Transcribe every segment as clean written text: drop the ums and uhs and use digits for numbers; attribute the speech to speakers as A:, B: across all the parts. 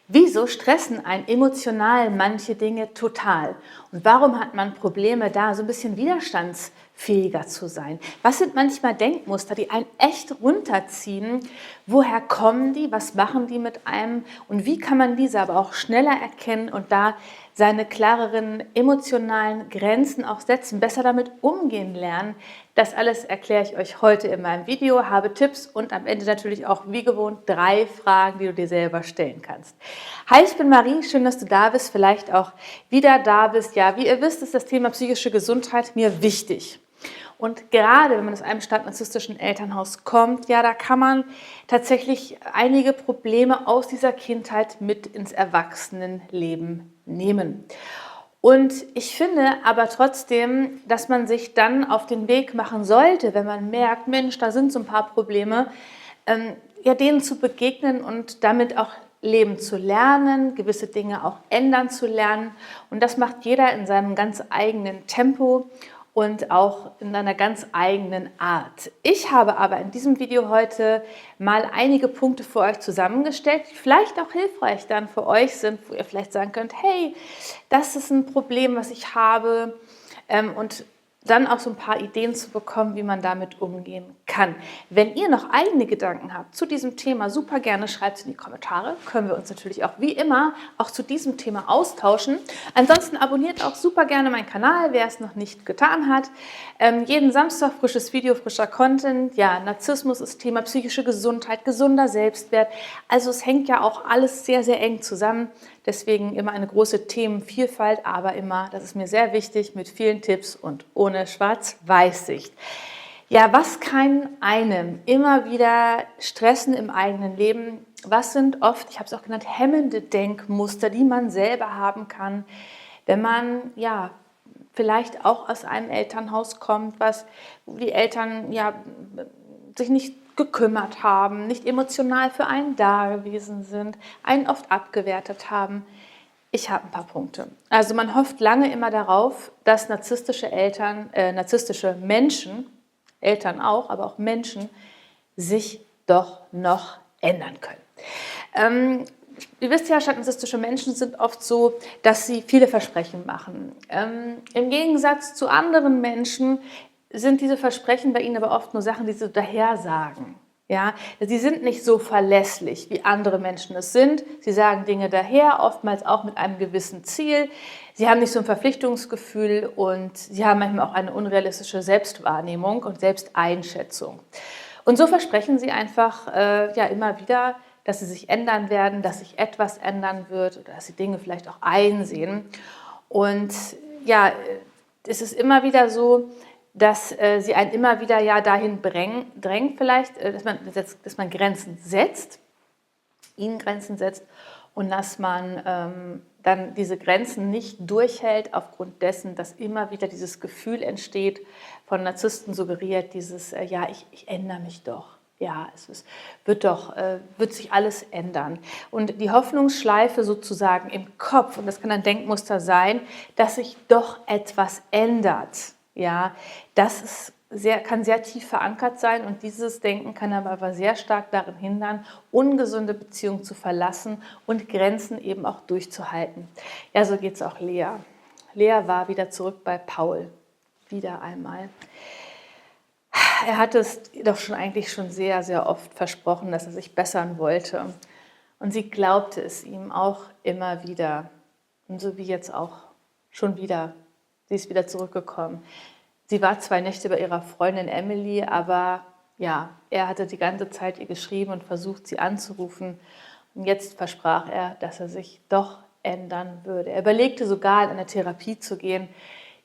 A: Wieso stressen einen emotional manche Dinge total? Und warum hat man Probleme, da so ein bisschen widerstandsfähiger zu sein? Was sind manchmal Denkmuster, die einen echt runterziehen? Woher kommen die? Was machen die mit einem? Und wie kann man diese aber auch schneller erkennen und da seine klareren emotionalen Grenzen auch setzen, besser damit umgehen lernen? Das alles erkläre ich euch heute in meinem Video, habe Tipps und am Ende natürlich auch wie gewohnt 3 Fragen, die du dir selber stellen kannst. Hi, ich bin Marie, schön, dass du da bist, vielleicht auch wieder da bist. Ja, wie ihr wisst, ist das Thema psychische Gesundheit mir wichtig. Und gerade wenn man aus einem stark narzisstischen Elternhaus kommt, ja, da kann man tatsächlich einige Probleme aus dieser Kindheit mit ins Erwachsenenleben nehmen. Und ich finde aber trotzdem, dass man sich dann auf den Weg machen sollte, wenn man merkt, Mensch, da sind so ein paar Probleme, ja, denen zu begegnen und damit auch leben zu lernen, gewisse Dinge auch ändern zu lernen. Und das macht jeder in seinem ganz eigenen Tempo und auch in einer ganz eigenen Art. Ich habe aber in diesem Video heute mal einige Punkte für euch zusammengestellt, die vielleicht auch hilfreich dann für euch sind, wo ihr vielleicht sagen könnt, hey, das ist ein Problem, was ich habe, und dann auch so ein paar Ideen zu bekommen, wie man damit umgehen kann. Wenn ihr noch eigene Gedanken habt zu diesem Thema, super gerne schreibt es in die Kommentare. Können wir uns natürlich auch wie immer auch zu diesem Thema austauschen. Ansonsten abonniert auch super gerne meinen Kanal, wer es noch nicht getan hat. Jeden Samstag frisches Video, frischer Content. Ja, Narzissmus ist Thema, psychische Gesundheit, gesunder Selbstwert. Also es hängt ja auch alles sehr, sehr eng zusammen. Deswegen immer eine große Themenvielfalt, aber immer, das ist mir sehr wichtig, mit vielen Tipps und ohne Schwarz-Weiß-Sicht. Ja, was kann einem immer wieder stressen im eigenen Leben? Was sind oft, ich habe es auch genannt, hemmende Denkmuster, die man selber haben kann, wenn man ja vielleicht auch aus einem Elternhaus kommt, wo die Eltern ja sich nicht gekümmert haben, nicht emotional für einen da gewesen sind, einen oft abgewertet haben. Ich habe ein paar Punkte. Also man hofft lange immer darauf, dass narzisstische Menschen, Eltern auch, aber auch Menschen, sich doch noch ändern können. Ihr wisst ja, narzisstische Menschen sind oft so, dass sie viele Versprechen machen. Im Gegensatz zu anderen Menschen sind diese Versprechen bei ihnen aber oft nur Sachen, die sie daher sagen. Ja, sie sind nicht so verlässlich, wie andere Menschen es sind. Sie sagen Dinge daher, oftmals auch mit einem gewissen Ziel. Sie haben nicht so ein Verpflichtungsgefühl und sie haben manchmal auch eine unrealistische Selbstwahrnehmung und Selbsteinschätzung. Und so versprechen sie einfach ja immer wieder, dass sie sich ändern werden, dass sich etwas ändern wird oder dass sie Dinge vielleicht auch einsehen. Und ja, es ist immer wieder so, dass sie einen immer wieder ja dahin drängt vielleicht, dass man Grenzen setzt, ihnen Grenzen setzt und dass man dann diese Grenzen nicht durchhält aufgrund dessen, dass immer wieder dieses Gefühl entsteht, von Narzissten suggeriert, dieses, ja, ich ändere mich doch. Ja, wird sich alles ändern. Und die Hoffnungsschleife sozusagen im Kopf, und das kann ein Denkmuster sein, dass sich doch etwas ändert. Ja, kann sehr tief verankert sein und dieses Denken kann aber sehr stark darin hindern, ungesunde Beziehungen zu verlassen und Grenzen eben auch durchzuhalten. Ja, so geht es auch Lea. Lea war wieder zurück bei Paul. Wieder einmal. Er hatte es doch eigentlich schon sehr, sehr oft versprochen, dass er sich bessern wollte. Und sie glaubte es ihm auch immer wieder. Und so wie jetzt auch schon wieder. Sie ist wieder zurückgekommen. Sie war 2 Nächte bei ihrer Freundin Emily, aber ja, er hatte die ganze Zeit ihr geschrieben und versucht, sie anzurufen. Und jetzt versprach er, dass er sich doch ändern würde. Er überlegte sogar, in eine Therapie zu gehen,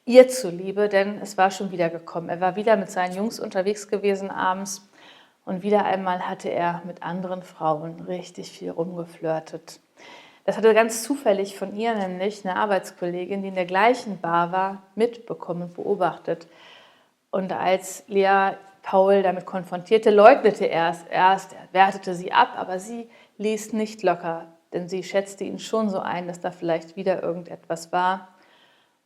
A: ihr zuliebe, denn es war schon wieder gekommen. Er war wieder mit seinen Jungs unterwegs gewesen abends und wieder einmal hatte er mit anderen Frauen richtig viel rumgeflirtet. Das hatte ganz zufällig von ihr nämlich eine Arbeitskollegin, die in der gleichen Bar war, mitbekommen und beobachtet. Und als Lea Paul damit konfrontierte, leugnete er es erst, er wertete sie ab, aber sie ließ nicht locker, denn sie schätzte ihn schon so ein, dass da vielleicht wieder irgendetwas war.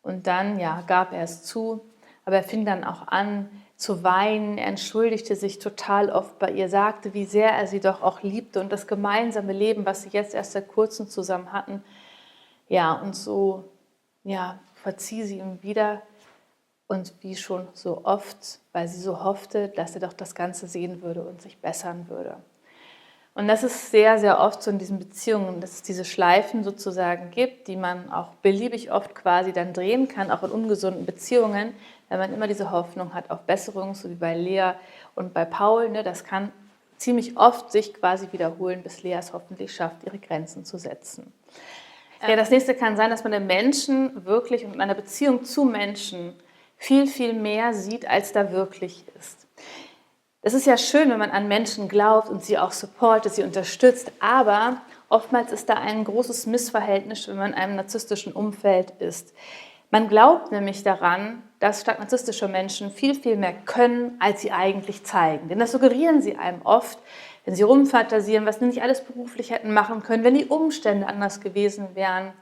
A: Und dann, ja, gab er es zu, aber er fing dann auch an, zu weinen. Er entschuldigte sich total oft bei ihr, sagte, wie sehr er sie doch auch liebte und das gemeinsame Leben, was sie jetzt erst seit kurzem zusammen hatten. Ja, und so verzieh sie ihm wieder. Und wie schon so oft, weil sie so hoffte, dass er doch das Ganze sehen würde und sich bessern würde. Und das ist sehr, sehr oft so in diesen Beziehungen, dass es diese Schleifen sozusagen gibt, die man auch beliebig oft quasi dann drehen kann, auch in ungesunden Beziehungen, wenn man immer diese Hoffnung hat auf Besserung, so wie bei Lea und bei Paul. Ne, das kann ziemlich oft sich quasi wiederholen, bis Lea es hoffentlich schafft, ihre Grenzen zu setzen. Ja, das nächste kann sein, dass man den Menschen wirklich und in einer Beziehung zu Menschen viel, viel mehr sieht, als da wirklich ist. Es ist ja schön, wenn man an Menschen glaubt und sie auch supportet, sie unterstützt, aber oftmals ist da ein großes Missverhältnis, wenn man in einem narzisstischen Umfeld ist. Man glaubt nämlich daran, dass stark narzisstische Menschen viel, viel mehr können, als sie eigentlich zeigen. Denn das suggerieren sie einem oft, wenn sie rumfantasieren, was sie nicht alles beruflich hätten machen können, wenn die Umstände anders gewesen wären.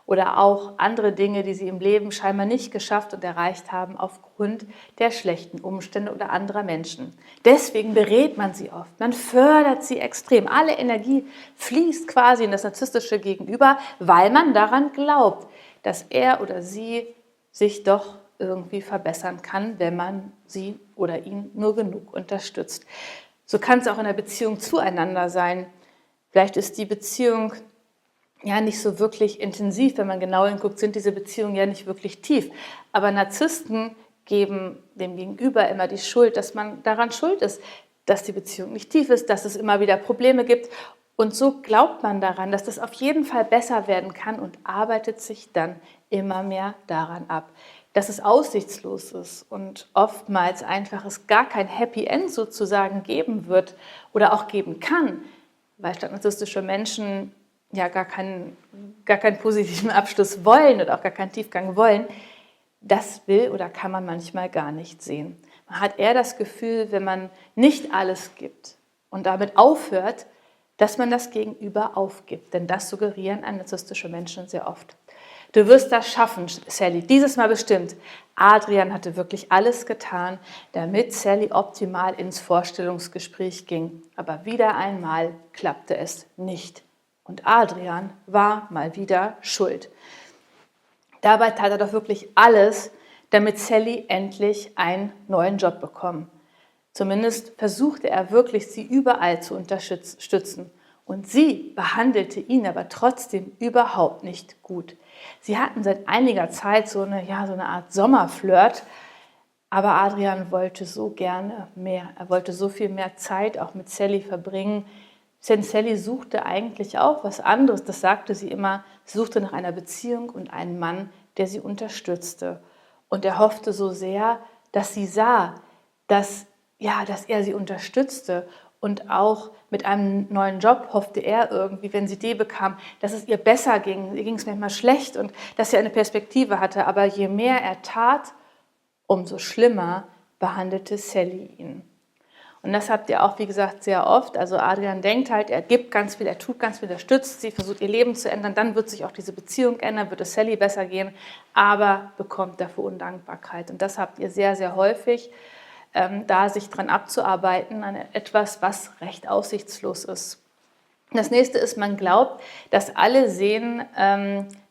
A: Oder auch andere Dinge, die sie im Leben scheinbar nicht geschafft und erreicht haben aufgrund der schlechten Umstände oder anderer Menschen. Deswegen berät man sie oft, man fördert sie extrem. Alle Energie fließt quasi in das narzisstische Gegenüber, weil man daran glaubt, dass er oder sie sich doch irgendwie verbessern kann, wenn man sie oder ihn nur genug unterstützt. So kann es auch in der Beziehung zueinander sein. Vielleicht ist die Beziehung nicht so wirklich intensiv, wenn man genau hinguckt, sind diese Beziehungen ja nicht wirklich tief. Aber Narzissten geben dem Gegenüber immer die Schuld, dass man daran schuld ist, dass die Beziehung nicht tief ist, dass es immer wieder Probleme gibt. Und so glaubt man daran, dass das auf jeden Fall besser werden kann und arbeitet sich dann immer mehr daran ab, dass es aussichtslos ist und oftmals einfach es gar kein Happy End sozusagen geben wird oder auch geben kann, weil stark narzisstische Menschen gar keinen positiven Abschluss wollen oder auch gar keinen Tiefgang wollen, das will oder kann man manchmal gar nicht sehen. Man hat eher das Gefühl, wenn man nicht alles gibt und damit aufhört, dass man das Gegenüber aufgibt. Denn das suggerieren einem narzisstische Menschen sehr oft. Du wirst das schaffen, Sally, dieses Mal bestimmt. Adrian hatte wirklich alles getan, damit Sally optimal ins Vorstellungsgespräch ging. Aber wieder einmal klappte es nicht. Und Adrian war mal wieder schuld. Dabei tat er doch wirklich alles, damit Sally endlich einen neuen Job bekommt. Zumindest versuchte er wirklich, sie überall zu unterstützen. Und sie behandelte ihn aber trotzdem überhaupt nicht gut. Sie hatten seit einiger Zeit so eine Art Sommerflirt, aber Adrian wollte so gerne mehr. Er wollte so viel mehr Zeit auch mit Sally verbringen. Denn Sally suchte eigentlich auch was anderes, das sagte sie immer, sie suchte nach einer Beziehung und einen Mann, der sie unterstützte. Und er hoffte so sehr, dass sie sah, dass er sie unterstützte. Und auch mit einem neuen Job hoffte er irgendwie, wenn sie die bekam, dass es ihr besser ging. Ihr ging es manchmal schlecht und dass sie eine Perspektive hatte. Aber je mehr er tat, umso schlimmer behandelte Sally ihn. Und das habt ihr auch, wie gesagt, sehr oft. Also Adrian denkt halt, er gibt ganz viel, er tut ganz viel, er stützt sie, versucht ihr Leben zu ändern. Dann wird sich auch diese Beziehung ändern, wird es Sally besser gehen, aber bekommt dafür Undankbarkeit. Und das habt ihr sehr, sehr häufig, da sich dran abzuarbeiten, an etwas, was recht aussichtslos ist. Das nächste ist, man glaubt, dass alle sehen,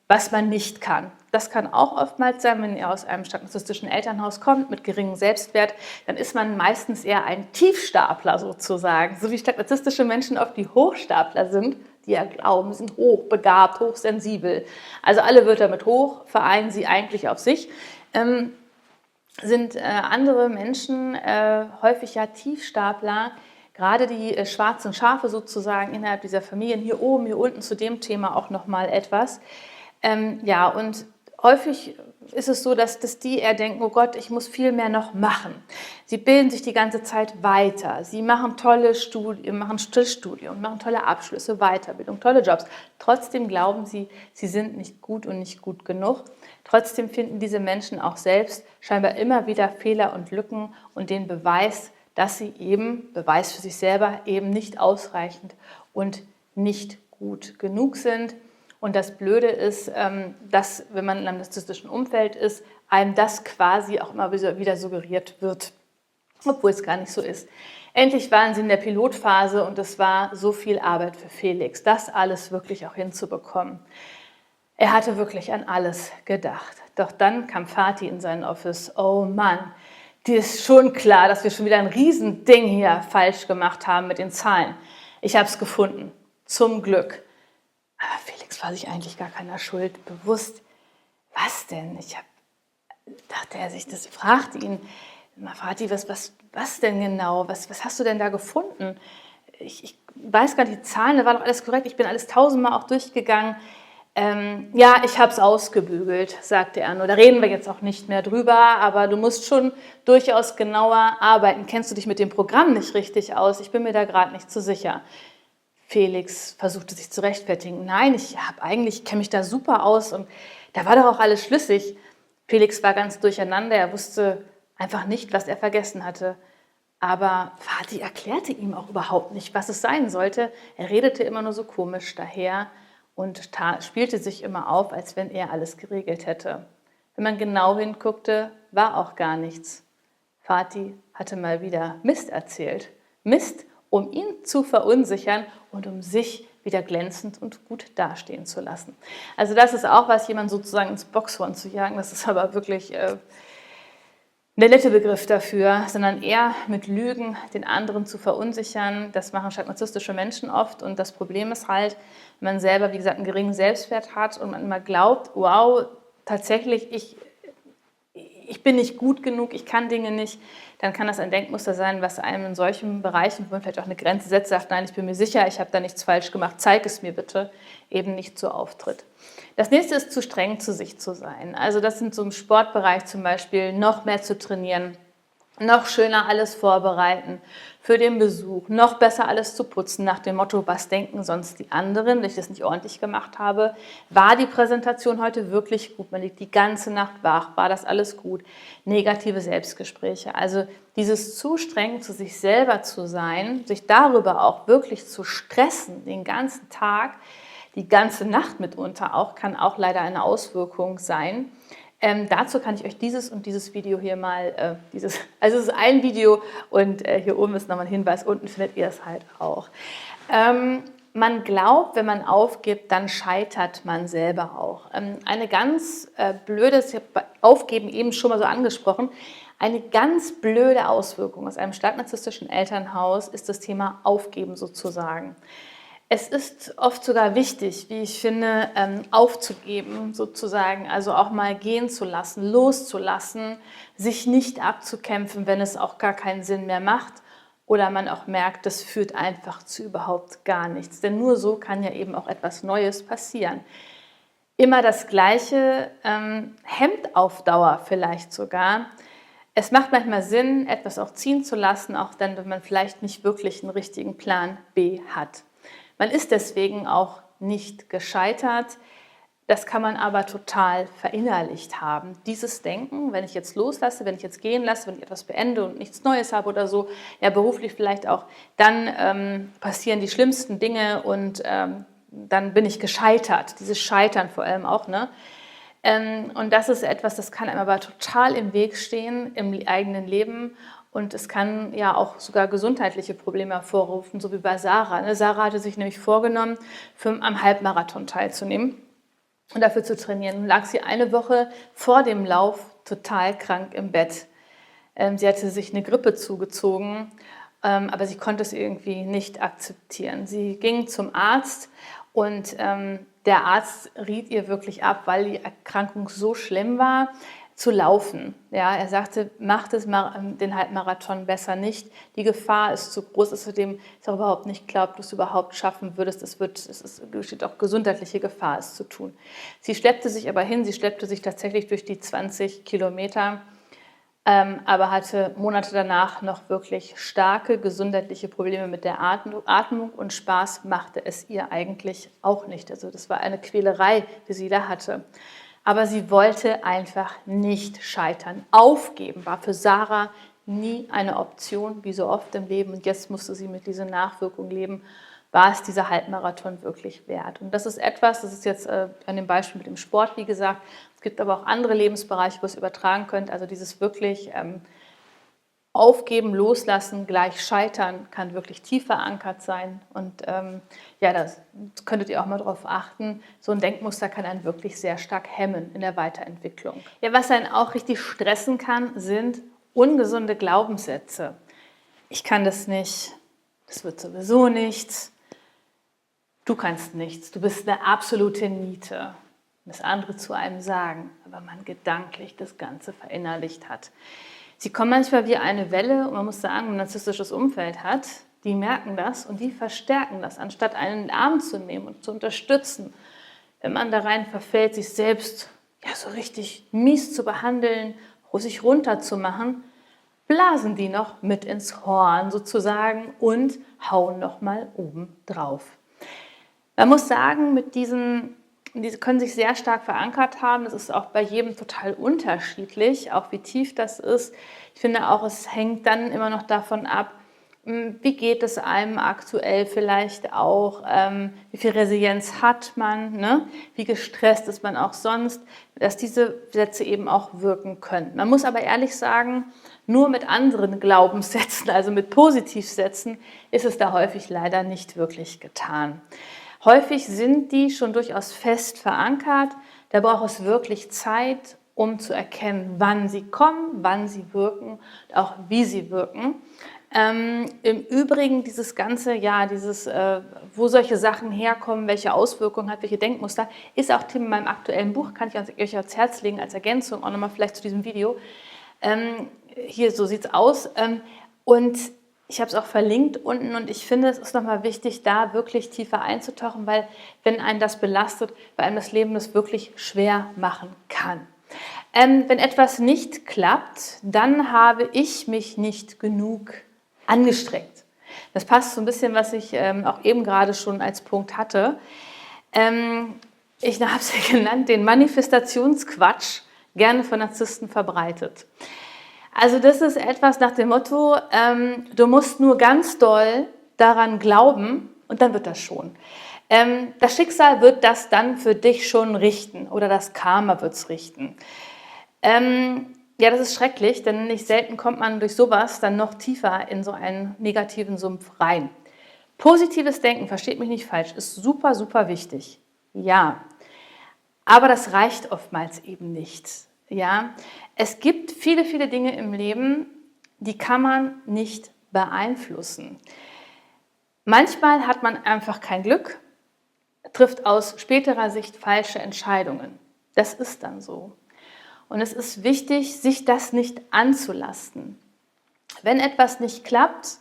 A: was man nicht kann. Das kann auch oftmals sein, wenn ihr aus einem stark narzisstischen Elternhaus kommt, mit geringem Selbstwert, dann ist man meistens eher ein Tiefstapler sozusagen. So wie stark narzisstische Menschen oft die Hochstapler sind, die ja glauben, sind hochbegabt, hochsensibel. Also alle Wörter mit hoch vereinen sie eigentlich auf sich. Sind andere Menschen häufig ja Tiefstapler, gerade die schwarzen Schafe sozusagen innerhalb dieser Familien, hier oben, hier unten zu dem Thema auch nochmal etwas. Und häufig ist es so, dass die eher denken, oh Gott, ich muss viel mehr noch machen. Sie bilden sich die ganze Zeit weiter. Sie machen tolle Studien, machen Studium, machen tolle Abschlüsse, Weiterbildung, tolle Jobs. Trotzdem glauben sie, sie sind nicht gut und nicht gut genug. Trotzdem finden diese Menschen auch selbst scheinbar immer wieder Fehler und Lücken und den Beweis, dass sie Beweis für sich selber, eben nicht ausreichend und nicht gut genug sind. Und das Blöde ist, dass, wenn man in einem narzisstischen Umfeld ist, einem das quasi auch immer wieder suggeriert wird. obwohl es gar nicht so ist. Endlich waren sie in der Pilotphase und es war so viel Arbeit für Felix, das alles wirklich auch hinzubekommen. Er hatte wirklich an alles gedacht. Doch dann kam Fatih in seinen Office. Oh Mann, dir ist schon klar, dass wir schon wieder ein Riesending hier falsch gemacht haben mit den Zahlen. Ich habe es gefunden. Zum Glück. Aber Felix war sich eigentlich gar keiner Schuld bewusst. Was denn? Dachte er sich, das fragte ihn. Fatih, was denn genau? Was hast du denn da gefunden? Ich weiß gar nicht, die Zahlen, da war doch alles korrekt. Ich bin alles tausendmal auch durchgegangen. Ja, ich habe es ausgebügelt, sagte er nur. Da reden wir jetzt auch nicht mehr drüber, aber du musst schon durchaus genauer arbeiten. Kennst du dich mit dem Programm nicht richtig aus? Ich bin mir da gerade nicht so sicher. Felix versuchte sich zu rechtfertigen. Nein, ich kenne mich da super aus und da war doch auch alles schlüssig. Felix war ganz durcheinander, er wusste einfach nicht, was er vergessen hatte. Aber Fatih erklärte ihm auch überhaupt nicht, was es sein sollte. Er redete immer nur so komisch daher und spielte sich immer auf, als wenn er alles geregelt hätte. Wenn man genau hinguckte, war auch gar nichts. Fatih hatte mal wieder Mist erzählt. Mist, um ihn zu verunsichern und um sich wieder glänzend und gut dastehen zu lassen. Also das ist auch was, jemand sozusagen ins Boxhorn zu jagen. Das ist aber wirklich der nette Begriff dafür, sondern eher mit Lügen den anderen zu verunsichern. Das machen narzisstische Menschen oft und das Problem ist halt, wenn man selber, wie gesagt, einen geringen Selbstwert hat und man immer glaubt, wow, tatsächlich, ich bin nicht gut genug, ich kann Dinge nicht, dann kann das ein Denkmuster sein, was einem in solchen Bereichen, wo man vielleicht auch eine Grenze setzt, sagt, nein, ich bin mir sicher, ich habe da nichts falsch gemacht, zeig es mir bitte, eben nicht so auftritt. Das nächste ist, zu streng zu sich zu sein. Also das sind so im Sportbereich zum Beispiel, noch mehr zu trainieren, noch schöner alles vorbereiten für den Besuch, noch besser alles zu putzen nach dem Motto, was denken sonst die anderen, wenn ich das nicht ordentlich gemacht habe. War die Präsentation heute wirklich gut? Man liegt die ganze Nacht wach, war das alles gut? Negative Selbstgespräche, also dieses zu streng zu sich selber zu sein, sich darüber auch wirklich zu stressen den ganzen Tag, die ganze Nacht mitunter auch, kann auch leider eine Auswirkung sein. Dazu kann ich euch dieses Video hier mal, also es ist ein Video und hier oben ist nochmal ein Hinweis, unten findet ihr es halt auch. Man glaubt, wenn man aufgibt, dann scheitert man selber auch. Eine ganz blöde, ich habe Aufgeben eben schon mal so angesprochen, eine ganz blöde Auswirkung aus einem stark narzisstischen Elternhaus ist das Thema Aufgeben sozusagen. Es ist oft sogar wichtig, wie ich finde, aufzugeben sozusagen, also auch mal gehen zu lassen, loszulassen, sich nicht abzukämpfen, wenn es auch gar keinen Sinn mehr macht oder man auch merkt, das führt einfach zu überhaupt gar nichts. Denn nur so kann ja eben auch etwas Neues passieren. Immer das Gleiche hemmt auf Dauer vielleicht sogar. Es macht manchmal Sinn, etwas auch ziehen zu lassen, auch dann, wenn man vielleicht nicht wirklich einen richtigen Plan B hat. Man ist deswegen auch nicht gescheitert. Das kann man aber total verinnerlicht haben. Dieses Denken, wenn ich jetzt loslasse, wenn ich jetzt gehen lasse, wenn ich etwas beende und nichts Neues habe oder so, ja beruflich vielleicht auch, dann passieren die schlimmsten Dinge und dann bin ich gescheitert. Dieses Scheitern vor allem auch, ne? Und das ist etwas, das kann einem aber total im Weg stehen im eigenen Leben. Und es kann ja auch sogar gesundheitliche Probleme hervorrufen, so wie bei Sarah. Sarah hatte sich nämlich vorgenommen, am Halbmarathon teilzunehmen und dafür zu trainieren. Nun lag sie eine Woche vor dem Lauf total krank im Bett. Sie hatte sich eine Grippe zugezogen, aber sie konnte es irgendwie nicht akzeptieren. Sie ging zum Arzt und der Arzt riet ihr wirklich ab, weil die Erkrankung so schlimm war, zu laufen. Ja, er sagte, mach den Halbmarathon besser nicht. Die Gefahr ist zu groß, außerdem ist auch überhaupt nicht klar, ob du es überhaupt schaffen würdest. Es besteht auch gesundheitliche Gefahr, es zu tun. Sie schleppte sich aber hin, sie schleppte sich tatsächlich durch die 20 Kilometer, aber hatte Monate danach noch wirklich starke gesundheitliche Probleme mit der Atmung und Spaß machte es ihr eigentlich auch nicht. Also das war eine Quälerei, die sie da hatte. Aber sie wollte einfach nicht scheitern. Aufgeben war für Sarah nie eine Option, wie so oft im Leben. Und jetzt musste sie mit dieser Nachwirkung leben. War es dieser Halbmarathon wirklich wert? Und das ist etwas, das ist jetzt an dem Beispiel mit dem Sport, wie gesagt. Es gibt aber auch andere Lebensbereiche, wo es übertragen könnt. Also dieses wirklich Aufgeben, loslassen, gleich scheitern, kann wirklich tief verankert sein. Und ja, das könntet ihr auch mal darauf achten. So ein Denkmuster kann einen wirklich sehr stark hemmen in der Weiterentwicklung. Ja, was einen auch richtig stressen kann, sind ungesunde Glaubenssätze. Ich kann das nicht, das wird sowieso nichts, du kannst nichts, du bist eine absolute Niete. Das andere zu einem sagen, aber man gedanklich das Ganze verinnerlicht hat. Sie kommen manchmal wie eine Welle und man muss sagen, wenn man ein narzisstisches Umfeld hat, die merken das und die verstärken das, anstatt einen in den Arm zu nehmen und zu unterstützen. Wenn man da rein verfällt, sich selbst ja, so richtig mies zu behandeln, sich runterzumachen, blasen die noch mit ins Horn sozusagen und hauen nochmal oben drauf. Man muss sagen, diese können sich sehr stark verankert haben. Das ist auch bei jedem total unterschiedlich, auch wie tief das ist. Ich finde auch, es hängt dann immer noch davon ab, wie geht es einem aktuell vielleicht auch, wie viel Resilienz hat man, ne? Wie gestresst ist man auch sonst, dass diese Sätze eben auch wirken können. Man muss aber ehrlich sagen, nur mit anderen Glaubenssätzen, also mit Positivsätzen, ist es da häufig leider nicht wirklich getan. Häufig sind die schon durchaus fest verankert. Da braucht es wirklich Zeit, um zu erkennen, wann sie kommen, wann sie wirken, auch wie sie wirken. Im Übrigen dieses ganze, ja, wo solche Sachen herkommen, welche Auswirkungen hat, welche Denkmuster, ist auch Thema in meinem aktuellen Buch, kann ich euch ans Herz legen als Ergänzung, auch nochmal vielleicht zu diesem Video. Hier, so sieht es aus. Und ich habe es auch verlinkt unten und ich finde, es ist nochmal wichtig, da wirklich tiefer einzutauchen, weil wenn einen das belastet, bei einem das Leben das wirklich schwer machen kann. Wenn etwas nicht klappt, dann habe ich mich nicht genug angestrengt. Das passt so ein bisschen, was ich auch eben gerade schon als Punkt hatte. Ich habe es ja genannt, den Manifestationsquatsch, gerne von Narzissten verbreitet. Also das ist etwas nach dem Motto, du musst nur ganz doll daran glauben und dann wird das schon. Das Schicksal wird das dann für dich schon richten oder das Karma wird es richten. Ja, das ist schrecklich, denn nicht selten kommt man durch sowas dann noch tiefer in so einen negativen Sumpf rein. Positives Denken, versteht mich nicht falsch, ist super, super wichtig. Ja, aber das reicht oftmals eben nicht. Ja, es gibt viele, viele Dinge im Leben, die kann man nicht beeinflussen. Manchmal hat man einfach kein Glück, trifft aus späterer Sicht falsche Entscheidungen. Das ist dann so. Und es ist wichtig, sich das nicht anzulasten. Wenn etwas nicht klappt,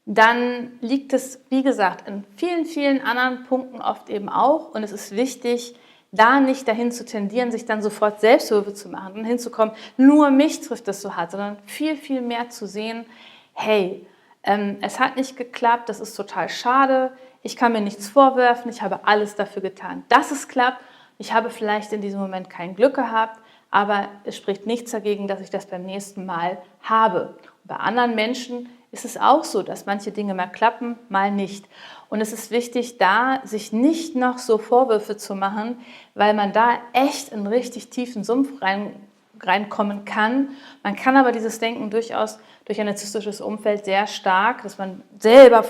A: dann liegt es, wie gesagt, in vielen, vielen anderen Punkten oft eben auch. Und es ist wichtig, da nicht dahin zu tendieren, sich dann sofort Selbstvorwürfe zu machen und hinzukommen, nur mich trifft das so hart, sondern viel, viel mehr zu sehen, hey, es hat nicht geklappt, das ist total schade, ich kann mir nichts vorwerfen, ich habe alles dafür getan, dass es klappt. Ich habe vielleicht in diesem Moment kein Glück gehabt, aber es spricht nichts dagegen, dass ich das beim nächsten Mal habe. Und bei anderen Menschen ist es auch so, dass manche Dinge mal klappen, mal nicht. Und es ist wichtig, da sich nicht noch so Vorwürfe zu machen, weil man da echt in einen richtig tiefen Sumpf reinkommen kann. Man kann aber dieses Denken durchaus durch ein narzisstisches Umfeld sehr stark, dass man selber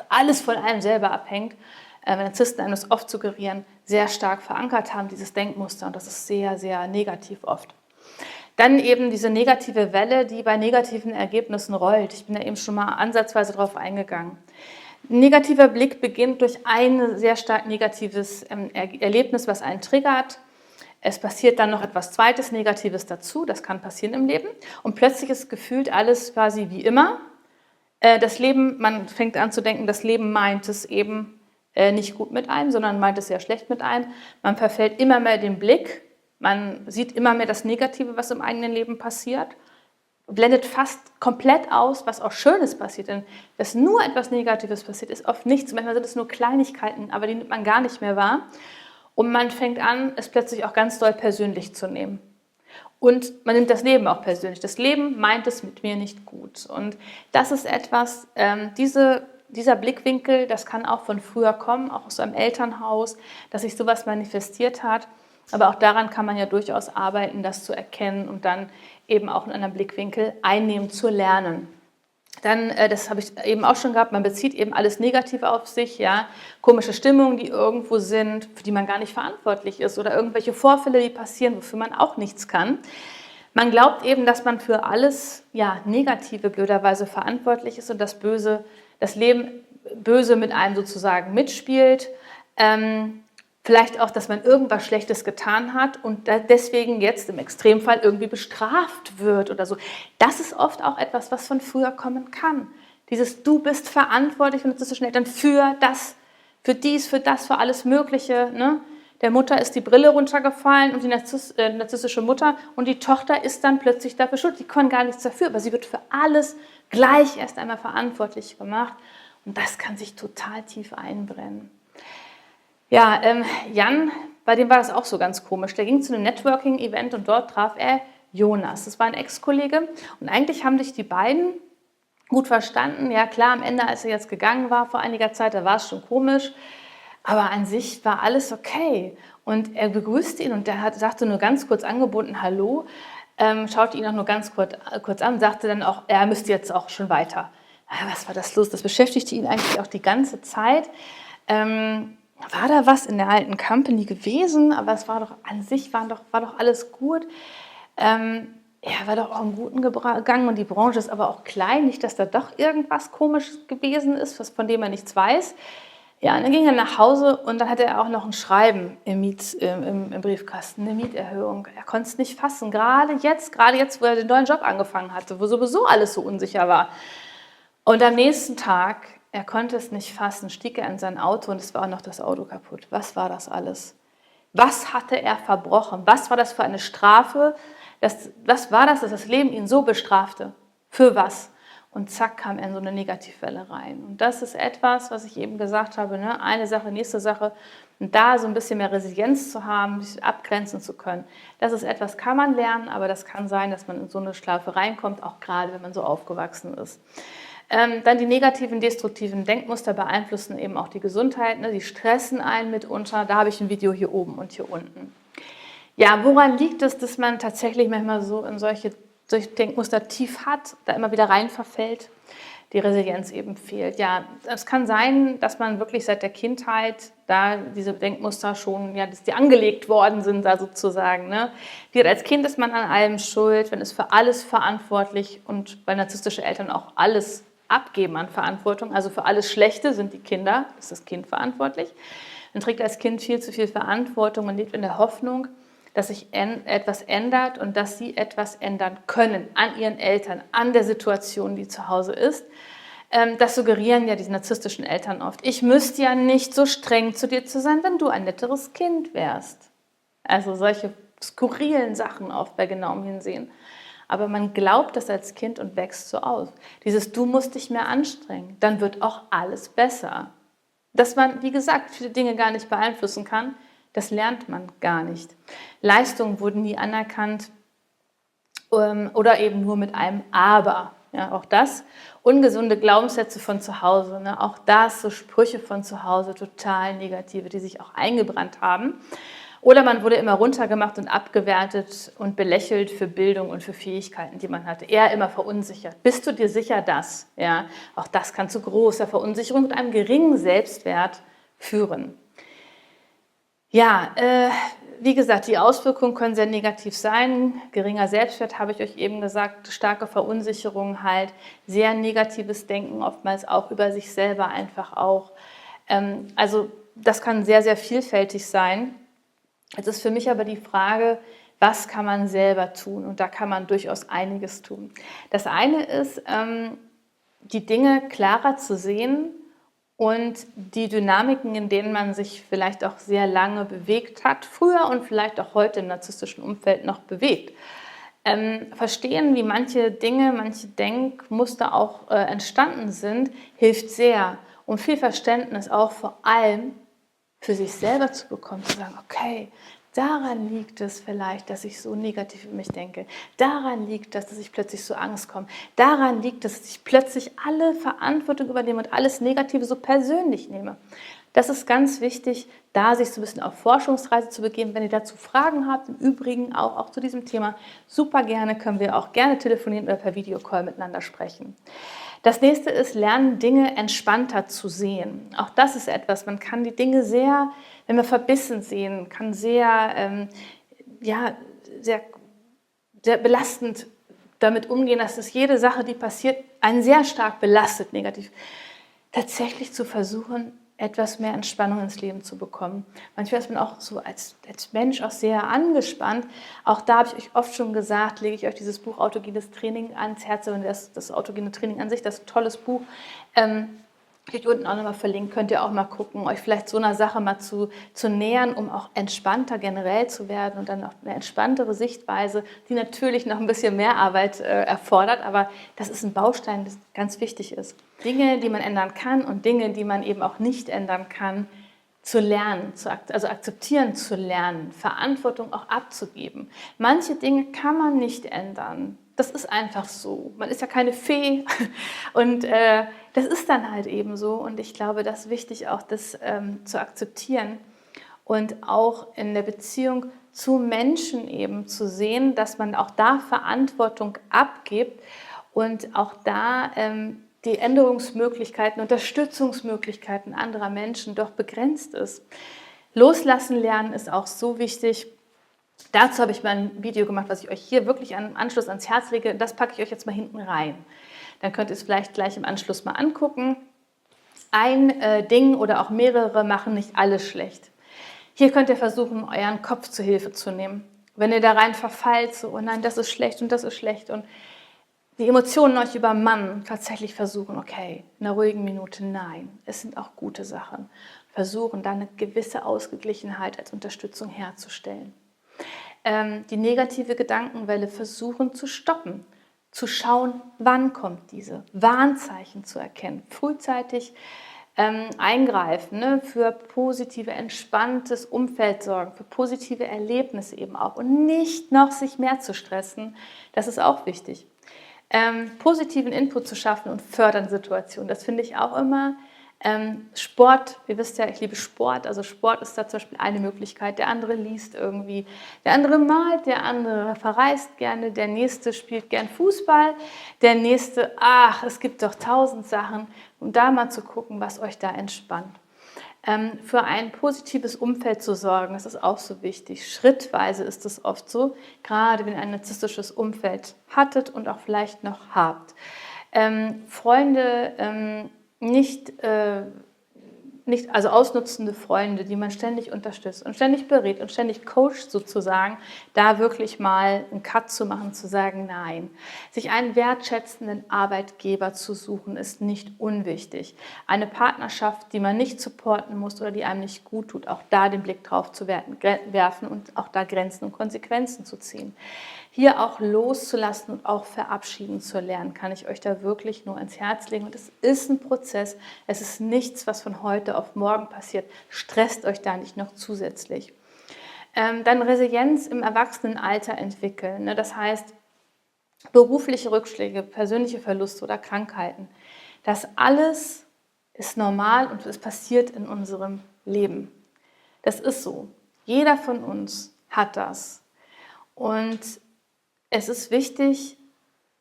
A: alles von einem selber abhängt, Narzissten einem das oft suggerieren, sehr stark verankert haben, dieses Denkmuster. Und das ist sehr, sehr negativ oft. Dann eben diese negative Welle, die bei negativen Ergebnissen rollt. Ich bin da eben schon mal ansatzweise drauf eingegangen. Ein negativer Blick beginnt durch ein sehr stark negatives Erlebnis, was einen triggert. Es passiert dann noch etwas Zweites Negatives dazu, das kann passieren im Leben. Und plötzlich ist gefühlt alles quasi wie immer. Das Leben, man fängt an zu denken, das Leben meint es eben nicht gut mit einem, sondern meint es sehr schlecht mit einem. Man verfällt immer mehr den Blick, man sieht immer mehr das Negative, was im eigenen Leben passiert, blendet fast komplett aus, was auch Schönes passiert. Denn dass nur etwas Negatives passiert, ist oft nichts. Manchmal sind es nur Kleinigkeiten, aber die nimmt man gar nicht mehr wahr. Und man fängt an, es plötzlich auch ganz doll persönlich zu nehmen. Und man nimmt das Leben auch persönlich. Das Leben meint es mit mir nicht gut. Und das ist etwas, dieser Blickwinkel, das kann auch von früher kommen, auch aus einem Elternhaus, dass sich sowas manifestiert hat. Aber auch daran kann man ja durchaus arbeiten, das zu erkennen und dann eben auch einen anderen Blickwinkel einnehmen, zu lernen. Dann, das habe ich eben auch schon gehabt, man bezieht eben alles Negative auf sich, ja, komische Stimmungen, die irgendwo sind, für die man gar nicht verantwortlich ist oder irgendwelche Vorfälle, die passieren, wofür man auch nichts kann. Man glaubt eben, dass man für alles, ja, Negative blöderweise verantwortlich ist und das Leben böse mit einem sozusagen mitspielt. Vielleicht auch, dass man irgendwas Schlechtes getan hat und deswegen jetzt im Extremfall irgendwie bestraft wird oder so. Das ist oft auch etwas, was von früher kommen kann. Dieses Du bist verantwortlich von narzisstischen Eltern für das, für dies, für das, für alles Mögliche. Ne? Der Mutter ist die Brille runtergefallen und die narzisstische Mutter und die Tochter ist dann plötzlich dafür schuld. Die kann gar nichts dafür, aber sie wird für alles gleich erst einmal verantwortlich gemacht und das kann sich total tief einbrennen. Ja, Jan, bei dem war das auch so ganz komisch. Der ging zu einem Networking-Event und dort traf er Jonas. Das war ein Ex-Kollege und eigentlich haben sich die beiden gut verstanden. Ja klar, am Ende, als er jetzt gegangen war vor einiger Zeit, da war es schon komisch, aber an sich war alles okay. Und er begrüßte ihn und der sagte nur ganz kurz angebunden Hallo, schaute ihn auch nur ganz kurz an und sagte dann auch, er müsste jetzt auch schon weiter. Ja, was war das los? Das beschäftigte ihn eigentlich auch die ganze Zeit. War da was in der alten Company gewesen, aber es war doch an sich war doch alles gut. Er war doch auch im Guten gegangen und die Branche ist aber auch klein, nicht, dass da doch irgendwas Komisches gewesen ist, von dem er nichts weiß. Ja, und dann ging er nach Hause und dann hatte er auch noch ein Schreiben im Briefkasten, eine Mieterhöhung. Er konnte es nicht fassen, gerade jetzt, wo er den neuen Job angefangen hatte, wo sowieso alles so unsicher war. Und am nächsten Tag, er konnte es nicht fassen, stieg er in sein Auto und es war auch noch das Auto kaputt. Was war das alles? Was hatte er verbrochen? Was war das für eine Strafe? Was war das, dass das Leben ihn so bestrafte? Für was? Und zack, kam er in so eine Negativwelle rein. Und das ist etwas, was ich eben gesagt habe, ne? Eine Sache, nächste Sache. Und da so ein bisschen mehr Resilienz zu haben, sich abgrenzen zu können. Das ist etwas, kann man lernen, aber das kann sein, dass man in so eine Schlaufe reinkommt, auch gerade, wenn man so aufgewachsen ist. Dann die negativen, destruktiven Denkmuster beeinflussen eben auch die Gesundheit. Ne? Die stressen einen mitunter. Da habe ich ein Video hier oben und hier unten. Ja, woran liegt es, dass man tatsächlich manchmal so in solche Denkmuster tief hat, da immer wieder rein verfällt? Die Resilienz eben fehlt. Ja, es kann sein, dass man wirklich seit der Kindheit da diese Denkmuster schon, ja, dass die angelegt worden sind, da sozusagen. Ne? Als Kind ist man an allem schuld, man ist für alles verantwortlich und weil narzisstische Eltern auch alles abgeben an Verantwortung, also für alles Schlechte sind die Kinder, ist das Kind verantwortlich. Man trägt als Kind viel zu viel Verantwortung und lebt in der Hoffnung, dass sich etwas ändert und dass sie etwas ändern können an ihren Eltern, an der Situation, die zu Hause ist. Das suggerieren ja diese narzisstischen Eltern oft. Ich müsste ja nicht so streng zu dir zu sein, wenn du ein netteres Kind wärst. Also solche skurrilen Sachen oft bei genauem Hinsehen. Aber man glaubt das als Kind und wächst so aus. Dieses Du musst dich mehr anstrengen, dann wird auch alles besser. Dass man, wie gesagt, viele Dinge gar nicht beeinflussen kann, das lernt man gar nicht. Leistungen wurden nie anerkannt oder eben nur mit einem Aber. Ja, auch das, ungesunde Glaubenssätze von zu Hause, ne? Auch das, so Sprüche von zu Hause, total negative, die sich auch eingebrannt haben. Oder man wurde immer runtergemacht und abgewertet und belächelt für Bildung und für Fähigkeiten, die man hatte. Eher immer verunsichert. Bist du dir sicher, dass? Ja, auch das kann zu großer Verunsicherung und einem geringen Selbstwert führen. Ja, wie gesagt, die Auswirkungen können sehr negativ sein. Geringer Selbstwert, habe ich euch eben gesagt, starke Verunsicherung halt, sehr negatives Denken, oftmals auch über sich selber einfach auch. Also das kann sehr, sehr vielfältig sein. Jetzt ist für mich aber die Frage, was kann man selber tun? Und da kann man durchaus einiges tun. Das eine ist, die Dinge klarer zu sehen und die Dynamiken, in denen man sich vielleicht auch sehr lange bewegt hat, früher und vielleicht auch heute im narzisstischen Umfeld noch bewegt. Verstehen, wie manche Dinge, manche Denkmuster auch entstanden sind, hilft sehr. Und viel Verständnis auch vor allem für sich selber zu bekommen, zu sagen, okay, daran liegt es vielleicht, dass ich so negativ über mich denke. Daran liegt es, dass ich plötzlich so Angst komme. Daran liegt es, dass ich plötzlich alle Verantwortung übernehme und alles Negative so persönlich nehme. Das ist ganz wichtig, da sich so ein bisschen auf Forschungsreise zu begeben. Wenn ihr dazu Fragen habt, im Übrigen auch zu diesem Thema, super gerne, können wir auch gerne telefonieren oder per Videocall miteinander sprechen. Das nächste ist, lernen, Dinge entspannter zu sehen. Auch das ist etwas, man kann die Dinge sehr, wenn wir verbissen sehen, kann sehr, sehr, sehr belastend damit umgehen, dass es jede Sache, die passiert, einen sehr stark belastet, negativ. Tatsächlich zu versuchen, etwas mehr Entspannung ins Leben zu bekommen. Manchmal ist man auch so als Mensch auch sehr angespannt. Auch da habe ich euch oft schon gesagt, lege ich euch dieses Buch Autogenes Training ans Herz. Und das Autogene Training an sich, das ist ein tolles Buch. Ich unten auch nochmal verlinkt, könnt ihr auch mal gucken, euch vielleicht so einer Sache mal zu nähern, um auch entspannter generell zu werden und dann auch eine entspanntere Sichtweise, die natürlich noch ein bisschen mehr Arbeit erfordert, aber das ist ein Baustein, das ganz wichtig ist. Dinge, die man ändern kann und Dinge, die man eben auch nicht ändern kann, zu lernen, also akzeptieren zu lernen, Verantwortung auch abzugeben. Manche Dinge kann man nicht ändern. Das ist einfach so. Man ist ja keine Fee und das ist dann halt eben so. Und ich glaube, das ist wichtig, auch das zu akzeptieren und auch in der Beziehung zu Menschen eben zu sehen, dass man auch da Verantwortung abgibt und auch da die Änderungsmöglichkeiten, Unterstützungsmöglichkeiten anderer Menschen doch begrenzt ist. Loslassen lernen ist auch so wichtig. Dazu habe ich mal ein Video gemacht, was ich euch hier wirklich am Anschluss ans Herz lege. Das packe ich euch jetzt mal hinten rein. Dann könnt ihr es vielleicht gleich im Anschluss mal angucken. Ein Ding oder auch mehrere machen nicht alles schlecht. Hier könnt ihr versuchen, euren Kopf zu Hilfe zu nehmen. Wenn ihr da rein verfallt, so, oh nein, das ist schlecht und das ist schlecht und die Emotionen euch übermannen, tatsächlich versuchen, okay, in einer ruhigen Minute, nein, es sind auch gute Sachen. Versuchen, da eine gewisse Ausgeglichenheit als Unterstützung herzustellen. Die negative Gedankenwelle versuchen zu stoppen, zu schauen, wann kommt diese, Warnzeichen zu erkennen, frühzeitig eingreifen, ne, für positive, entspanntes Umfeld sorgen, für positive Erlebnisse eben auch und nicht noch sich mehr zu stressen, das ist auch wichtig. Positiven Input zu schaffen und fördern Situationen, das finde ich auch immer. Sport, ihr wisst ja, ich liebe Sport, also Sport ist da zum Beispiel eine Möglichkeit, der andere liest irgendwie, der andere malt, der andere verreist gerne, der nächste spielt gern Fußball, der nächste, es gibt doch 1000 Sachen, um da mal zu gucken, was euch da entspannt. Für ein positives Umfeld zu sorgen, das ist auch so wichtig. Schrittweise ist es oft so, gerade wenn ihr ein narzisstisches Umfeld hattet und auch vielleicht noch habt. Freunde also ausnutzende Freunde, die man ständig unterstützt und ständig berät und ständig coacht sozusagen, da wirklich mal einen Cut zu machen, zu sagen, nein. Sich einen wertschätzenden Arbeitgeber zu suchen, ist nicht unwichtig. Eine Partnerschaft, die man nicht supporten muss oder die einem nicht gut tut, auch da den Blick drauf zu werfen und auch da Grenzen und Konsequenzen zu ziehen. Hier auch loszulassen und auch verabschieden zu lernen, kann ich euch da wirklich nur ans Herz legen. Und es ist ein Prozess, es ist nichts, was von heute auf morgen passiert. Stresst euch da nicht noch zusätzlich. Dann Resilienz im Erwachsenenalter entwickeln. Ne? Das heißt, berufliche Rückschläge, persönliche Verluste oder Krankheiten. Das alles ist normal und es passiert in unserem Leben. Das ist so. Jeder von uns hat das. Und es ist wichtig,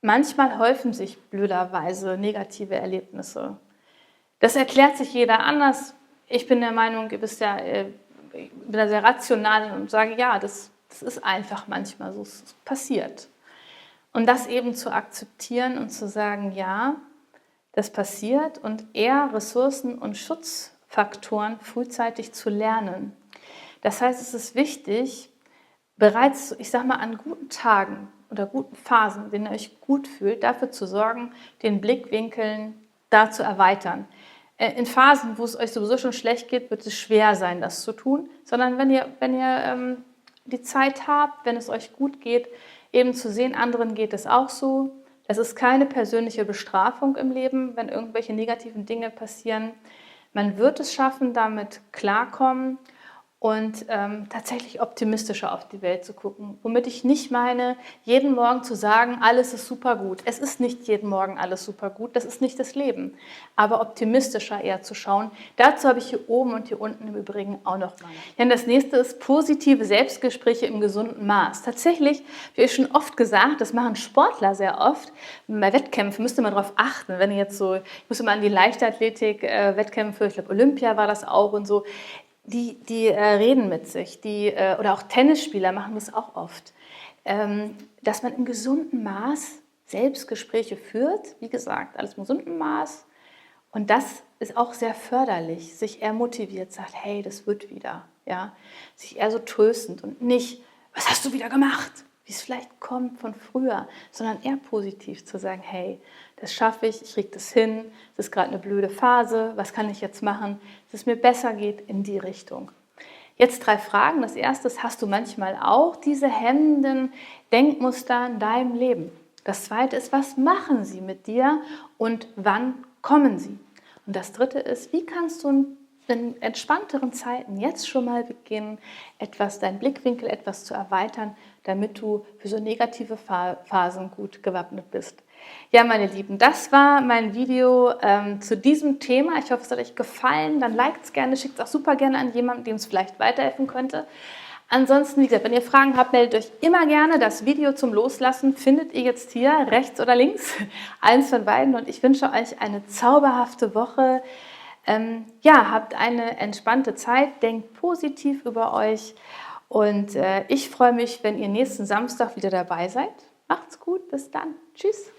A: manchmal häufen sich blöderweise negative Erlebnisse. Das erklärt sich jeder anders. Ich bin der Meinung, ich bin da sehr rational und sage, ja, das ist einfach manchmal so, es passiert. Und das eben zu akzeptieren und zu sagen, ja, das passiert und eher Ressourcen und Schutzfaktoren frühzeitig zu lernen. Das heißt, es ist wichtig, bereits, ich sag mal, an guten Tagen oder guten Phasen, in denen ihr euch gut fühlt, dafür zu sorgen, den Blickwinkeln da zu erweitern. In Phasen, wo es euch sowieso schon schlecht geht, wird es schwer sein, das zu tun, sondern wenn ihr die Zeit habt, wenn es euch gut geht, eben zu sehen, anderen geht es auch so. Es ist keine persönliche Bestrafung im Leben, wenn irgendwelche negativen Dinge passieren. Man wird es schaffen, damit klarkommen und tatsächlich optimistischer auf die Welt zu gucken. Womit ich nicht meine, jeden Morgen zu sagen, alles ist super gut. Es ist nicht jeden Morgen alles super gut, das ist nicht das Leben. Aber optimistischer eher zu schauen. Dazu habe ich hier oben und hier unten im Übrigen auch noch mal. Ja, und das nächste ist positive Selbstgespräche im gesunden Maß. Tatsächlich, wie ich schon oft gesagt, das machen Sportler sehr oft. Bei Wettkämpfen müsst ihr mal darauf achten, wenn ihr jetzt so, ich muss immer an die Leichtathletik-Wettkämpfe, ich glaube Olympia war das auch und so, die reden mit sich, oder auch Tennisspieler machen das auch oft, dass man im gesunden Maß Selbstgespräche führt, wie gesagt, alles im gesunden Maß. Und das ist auch sehr förderlich, sich eher motiviert, sagt, hey, das wird wieder. Ja? Sich eher so tröstend und nicht, was hast du wieder gemacht? Wie es vielleicht kommt von früher, sondern eher positiv zu sagen, hey, das schaffe ich kriege das hin, es ist gerade eine blöde Phase, was kann ich jetzt machen, dass es mir besser geht in die Richtung. Jetzt 3 Fragen. Das erste ist, hast du manchmal auch diese hemmenden Denkmuster in deinem Leben? Das zweite ist, was machen sie mit dir und wann kommen sie? Und das dritte ist, wie kannst du in entspannteren Zeiten jetzt schon mal beginnen, deinen Blickwinkel etwas zu erweitern, damit du für so negative Phasen gut gewappnet bist. Ja, meine Lieben, das war mein Video zu diesem Thema. Ich hoffe, es hat euch gefallen. Dann liked es gerne, schickt es auch super gerne an jemanden, dem es vielleicht weiterhelfen könnte. Ansonsten, wie gesagt, wenn ihr Fragen habt, meldet euch immer gerne. Das Video zum Loslassen findet ihr jetzt hier, rechts oder links, eins von beiden. Und ich wünsche euch eine zauberhafte Woche. Ja, habt eine entspannte Zeit, denkt positiv über euch. Und ich freue mich, wenn ihr nächsten Samstag wieder dabei seid. Macht's gut, bis dann. Tschüss.